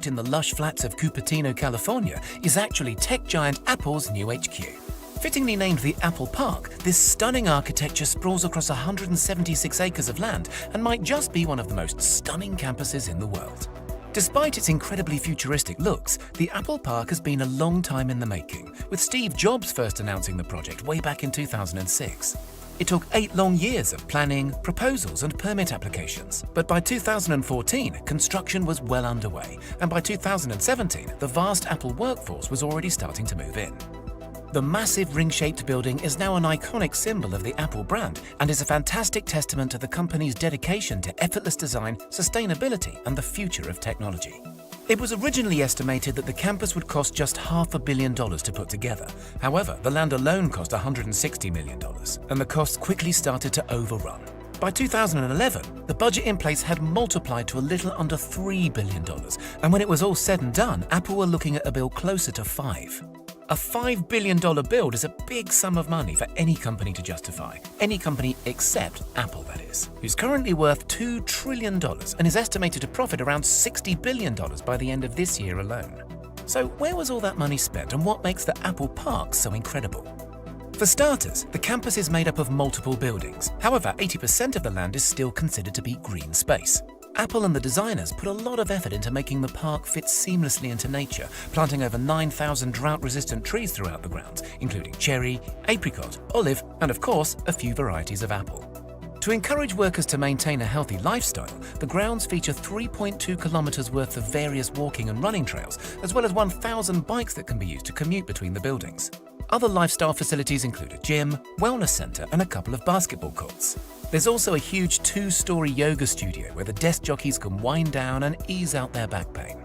tucked in the lush flats of Cupertino, California, is actually tech giant Apple's new HQ. Fittingly named the Apple Park, this stunning architecture sprawls across 176 acres of land and might just be one of the most stunning campuses in the world. Despite its incredibly futuristic looks, the Apple Park has been a long time in the making, with Steve Jobs first announcing the project way back in 2006. It took 8 long years of planning, proposals and permit applications, but by 2014, construction was well underway, and by 2017, the vast Apple workforce was already starting to move in. The massive ring-shaped building is now an iconic symbol of the Apple brand and is a fantastic testament to the company's dedication to effortless design, sustainability and the future of technology. It was originally estimated that the campus would cost just $500 million to put together. However, the land alone cost $160 million, and the costs quickly started to overrun. By 2011, the budget in place had multiplied to a little under $3 billion, and when it was all said and done, Apple were looking at a bill closer to $5. A $5 billion build is a big sum of money for any company to justify. Any company except Apple, that is, who's currently worth $2 trillion and is estimated to profit around $60 billion by the end of this year alone. So where was all that money spent and what makes the Apple Park so incredible? For starters, the campus is made up of multiple buildings. However, 80% of the land is still considered to be green space. Apple and the designers put a lot of effort into making the park fit seamlessly into nature, planting over 9,000 drought-resistant trees throughout the grounds, including cherry, apricot, olive, and of course, a few varieties of apple. To encourage workers to maintain a healthy lifestyle, the grounds feature 3.2 kilometers worth of various walking and running trails, as well as 1,000 bikes that can be used to commute between the buildings. Other lifestyle facilities include a gym, wellness center, and a couple of basketball courts. There's also a huge 2-story yoga studio where the desk jockeys can wind down and ease out their back pain.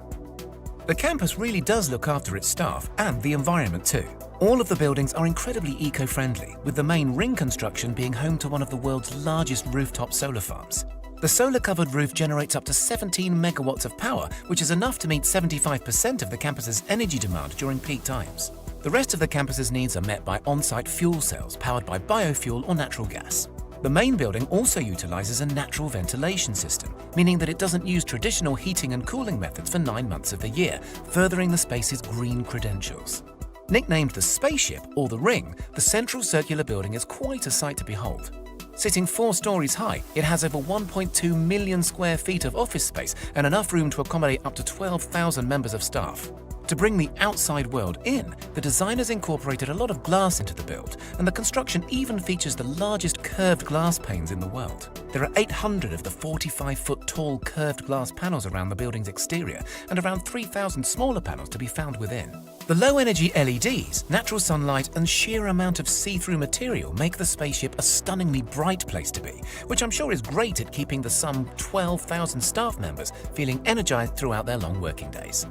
The campus really does look after its staff and the environment too. All of the buildings are incredibly eco-friendly, with the main ring construction being home to one of the world's largest rooftop solar farms. The solar-covered roof generates up to 17 megawatts of power, which is enough to meet 75% of the campus's energy demand during peak times. The rest of the campus's needs are met by on-site fuel cells powered by biofuel or natural gas. The main building also utilizes a natural ventilation system, meaning that it doesn't use traditional heating and cooling methods for 9 months of the year, furthering the space's green credentials. Nicknamed the Spaceship, or the Ring, the central circular building is quite a sight to behold. Sitting 4 stories high, it has over 1.2 million square feet of office space and enough room to accommodate up to 12,000 members of staff. To bring the outside world in, the designers incorporated a lot of glass into the build, and the construction even features the largest curved glass panes in the world. There are 800 of the 45-foot tall curved glass panels around the building's exterior, and around 3,000 smaller panels to be found within. The low-energy LEDs, natural sunlight, and sheer amount of see-through material make the Spaceship a stunningly bright place to be, which I'm sure is great at keeping the some 12,000 staff members feeling energized throughout their long working days.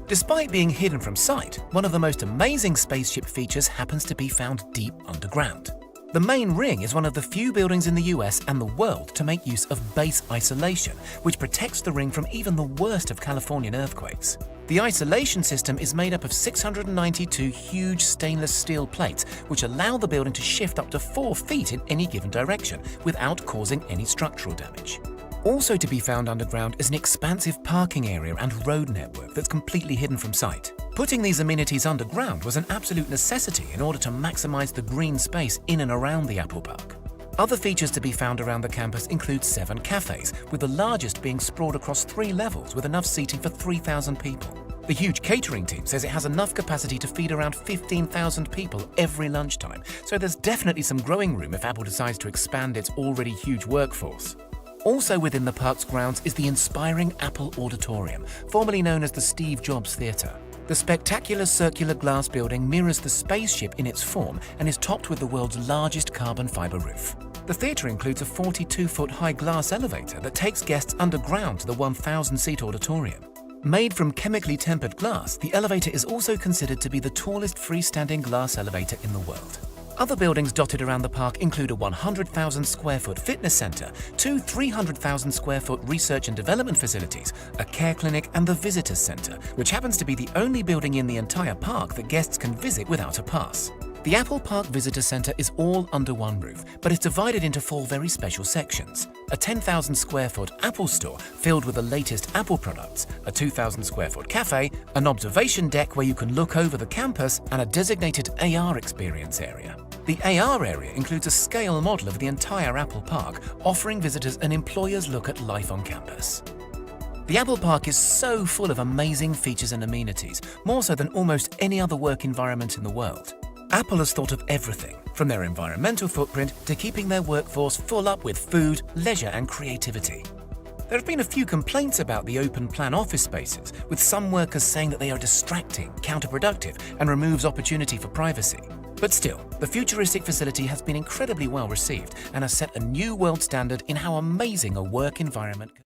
Despite being hidden from sight, one of the most amazing Spaceship features happens to be found deep underground. The main ring is one of the few buildings in the US and the world to make use of base isolation, which protects the ring from even the worst of Californian earthquakes. The isolation system is made up of 692 huge stainless steel plates, which allow the building to shift up to 4 feet in any given direction without causing any structural damage. Also to be found underground is an expansive parking area and road network that's completely hidden from sight. Putting these amenities underground was an absolute necessity in order to maximize the green space in and around the Apple Park. Other features to be found around the campus include 7 cafes, with the largest being sprawled across 3 levels with enough seating for 3,000 people. The huge catering team says it has enough capacity to feed around 15,000 people every lunchtime, so there's definitely some growing room if Apple decides to expand its already huge workforce. Also within the park's grounds is the inspiring Apple Auditorium, formerly known as the Steve Jobs Theatre. The spectacular circular glass building mirrors the Spaceship in its form and is topped with the world's largest carbon fiber roof. The theatre includes a 42-foot high glass elevator that takes guests underground to the 1,000-seat auditorium. Made from chemically tempered glass, the elevator is also considered to be the tallest freestanding glass elevator in the world. Other buildings dotted around the park include a 100,000 square foot fitness center, 2 300,000 square foot research and development facilities, a care clinic, and the visitors center, which happens to be the only building in the entire park that guests can visit without a pass. The Apple Park Visitor Center is all under one roof, but it's divided into 4 very special sections. A 10,000 square foot Apple store filled with the latest Apple products, a 2,000 square foot cafe, an observation deck where you can look over the campus, and a designated AR experience area. The AR area includes a scale model of the entire Apple Park, offering visitors an employer's look at life on campus. The Apple Park is so full of amazing features and amenities, more so than almost any other work environment in the world. Apple has thought of everything, from their environmental footprint to keeping their workforce full up with food, leisure and creativity. There have been a few complaints about the open-plan office spaces, with some workers saying that they are distracting, counterproductive and removes opportunity for privacy. But still, the futuristic facility has been incredibly well received and has set a new world standard in how amazing a work environment can be.